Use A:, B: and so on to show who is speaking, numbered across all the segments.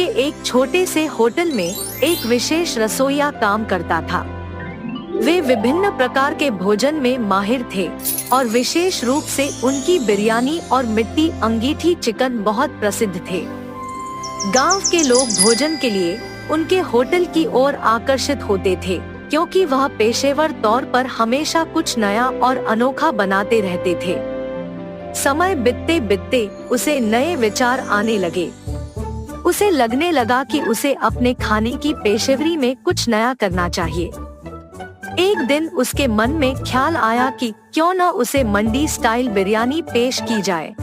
A: एक छोटे से होटल में एक विशेष रसोइया काम करता था। वे विभिन्न प्रकार के भोजन में माहिर थे और विशेष रूप से उनकी बिरयानी और मिट्टी अंगीठी चिकन बहुत प्रसिद्ध थे। गांव के लोग भोजन के लिए उनके होटल की ओर आकर्षित होते थे, क्योंकि वह पेशेवर तौर पर हमेशा कुछ नया और अनोखा बनाते रहते थे। समय बीतते बीतते उसे नए विचार आने लगे। उसे लगने लगा कि उसे अपने खाने की पेशेवरी में कुछ नया करना चाहिए। एक दिन उसके मन में ख्याल आया कि क्यों न उसे मंडी स्टाइल बिरयानी पेश की जाए।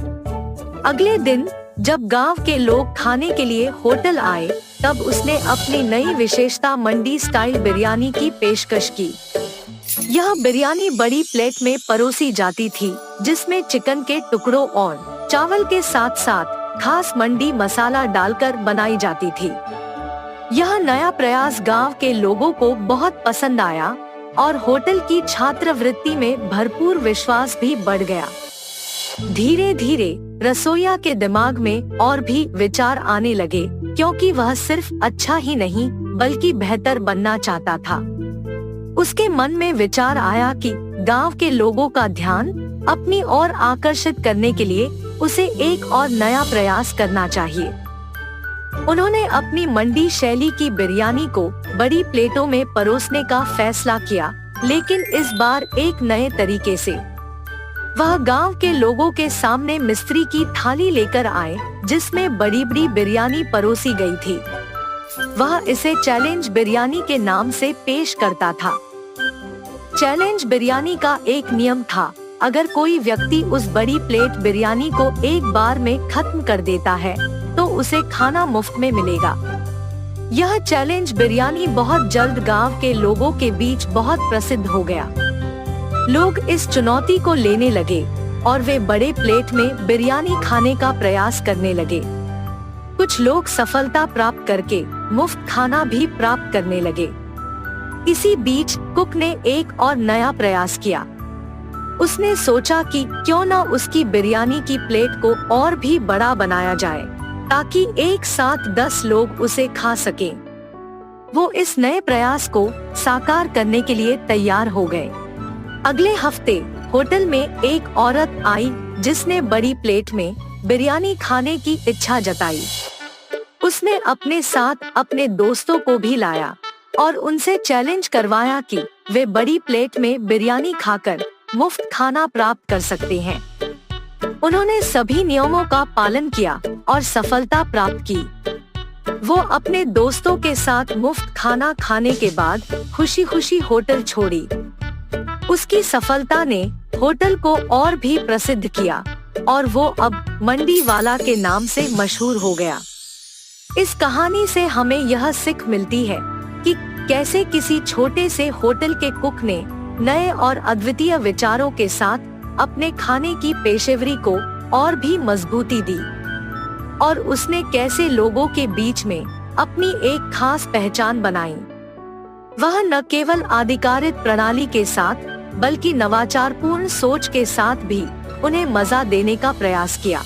A: अगले दिन जब गांव के लोग खाने के लिए होटल आए, तब उसने अपनी नई विशेषता मंडी स्टाइल बिरयानी की पेशकश की। यह बिरयानी बड़ी प्लेट में परोसी जाती थी, जिसमें चिकन के टुकड़ों और चावल के साथ साथ खास मंडी मसाला डालकर बनाई जाती थी। यह नया प्रयास गांव के लोगों को बहुत पसंद आया और होटल की छात्रवृत्ति में भरपूर विश्वास भी बढ़ गया। धीरे धीरे रसोइया के दिमाग में और भी विचार आने लगे, क्योंकि वह सिर्फ अच्छा ही नहीं बल्कि बेहतर बनना चाहता था। उसके मन में विचार आया कि गांव के लोगों का ध्यान अपनी ओर आकर्षित करने के लिए उसे एक और नया प्रयास करना चाहिए। उन्होंने अपनी मंडी शैली की बिरयानी को बड़ी प्लेटों में परोसने का फैसला किया, लेकिन इस बार एक नए तरीके से। वह गांव के लोगों के सामने मिस्त्री की थाली लेकर आए, जिसमें बड़ी बड़ी बिरयानी परोसी गई थी। वह इसे चैलेंज बिरयानी के नाम से पेश करता था। चैलेंज बिरयानी का एक नियम था, अगर कोई व्यक्ति उस बड़ी प्लेट बिरयानी को एक बार में खत्म कर देता है तो उसे खाना मुफ्त में मिलेगा। यह चैलेंज बिरयानी बहुत जल्द गांव के लोगों के बीच बहुत प्रसिद्ध हो गया। लोग इस चुनौती को लेने लगे और वे बड़े प्लेट में बिरयानी खाने का प्रयास करने लगे। कुछ लोग सफलता प्राप्त करके मुफ्त खाना भी प्राप्त करने लगे। इसी बीच कुक ने एक और नया प्रयास किया। उसने सोचा कि क्यों न उसकी बिरयानी की प्लेट को और भी बड़ा बनाया जाए, ताकि एक साथ 10 लोग उसे खा सकें। वो इस नए प्रयास को साकार करने के लिए तैयार हो गए। अगले हफ्ते होटल में एक औरत आई, जिसने बड़ी प्लेट में बिरयानी खाने की इच्छा जताई। उसने अपने साथ अपने दोस्तों को भी लाया और उनसे चैलेंज करवाया कि वे बड़ी प्लेट में बिरयानी खाकर मुफ्त खाना प्राप्त कर सकते हैं। उन्होंने सभी नियमों का पालन किया और सफलता प्राप्त की। वो अपने दोस्तों के साथ मुफ्त खाना खाने के बाद खुशी खुशी होटल छोड़ी। उसकी सफलता ने होटल को और भी प्रसिद्ध किया और वो अब मंडी वाला के नाम से मशहूर हो गया। इस कहानी से हमें यह सीख मिलती है कि कैसे किसी छोटे से होटल के कुक ने नए और अद्वितीय विचारों के साथ अपने खाने की पेशेवरी को और भी मजबूती दी, और उसने कैसे लोगों के बीच में अपनी एक खास पहचान बनाई। वह न केवल आधिकारिक प्रणाली के साथ बल्कि नवाचारपूर्ण सोच के साथ भी उन्हें मजा देने का प्रयास किया।